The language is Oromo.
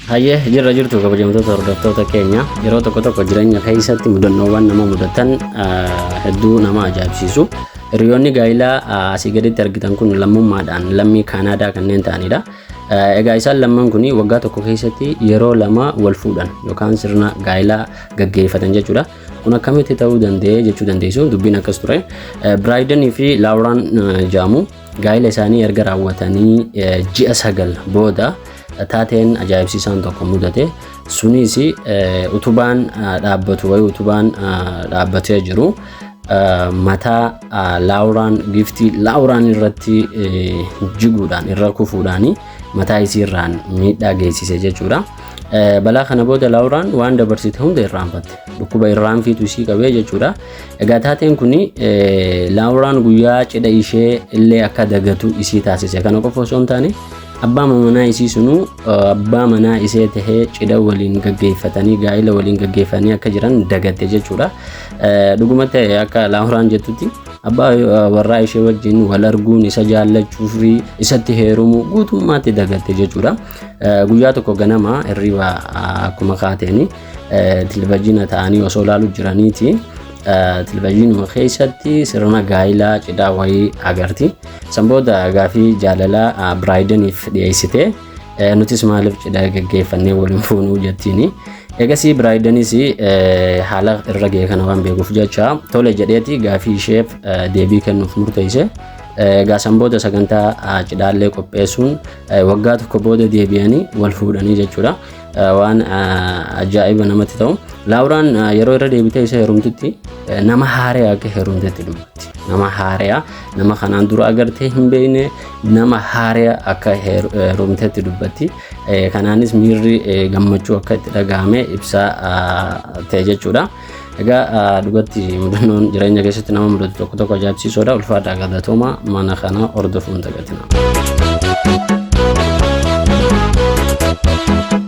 Hayyee jirra jirtu kabajamtoota hordoftoota keenya yeroo tokko jireenya keessatti mudannoowwan nama mudatan hedduu nama ajaa'ibsiisu. Hiriyoonni gaa'ilaa asii gaditti argitan kun lammummaadhaan lammii Kaanaadaa kanneen ta'anidha. Egaa isaan lamman kun waggaa tokko keessatti yeroo lama wal fuudhan yookaan sirna gaa'ilaa gaggeeffatan jechuudha. Kun akkamitti ta'uu danda'e jechuu dandeessu dubbiin akkas ture. Biraayidanii fi Laawuraan jedhamu gaa'ila isaanii erga raawwatanii ji'a 9 booda taateen ajaa'ibsiisaan tokko mudate. Sunis utubaan dhaabbatu wayi utubaan dhaabbatee jiru mataa Laawuraan giftii Laawuraan irratti jiguudhaan irra kufuudhaan mataa isiirraan miidhaa geessise jechuudha. Balaa kana booda Laawuraan waan dabarsite hunda irraanfatte. Dhukkuba irraanfiitu isii qabee jechuudha. Egaa taateen kun Laawuraan guyyaa cidha ishee illee akka dagatu isii taasise. Kana qofa osoo hin taane abbaa manaa isii sunu abbaa manaa isee tahee cidha waliin gaggeeffatanii gaa'ila waliin gaggeeffanii akka jiran dagatte jechuudha. Dhugumatti akka Laawuraan jettutti abbaa warraa ishee wajjin wal arguun isa jaallachuu fi isatti heerumu guutummaatti dagatte jechuudha. Guyyaa tokko ganama hirriba akkuma kaateen televizyiina ta'anii osoo ilaaluu jiraniiti. Televizyiinuma keessatti sirna gaa'ilaa cidhaa wayii agarti. San booda gaafii jaalalaa Biraayidaniif dhiyeessite. Nutis maaliif cidha gaggeeffannee waliin fuunuu jettiini. Egasii Biraayidanis haala irra ga'e kana waan beekuuf jecha tole jedheeti gaafii isheef deebii kennuuf murteesse. Egaa san booda sagantaa cidhaallee qopheessuun waggaa tokko booda deebi'anii wal fuudhanii jechuudha. Waan ajaa'iba namatti ta'u. Laawuraan yeroo irra deebitee isa heerumtutti nama haaraa akka heerumtetti dubbatti. Nama haaraa nama kanaan dura agartee hin beekne nama haaraa akka heerumtetti dubbatti. Kanaanis miirri gammachuu akka itti dhagahame ibsaa ta'e jechuudha. Egaa dhugatti mudannoon jireenya keessatti nama mudatu tokko ajaa'ibsiisoodha. Ulfaadhaa galatooma mana kana hordofuun dagatina.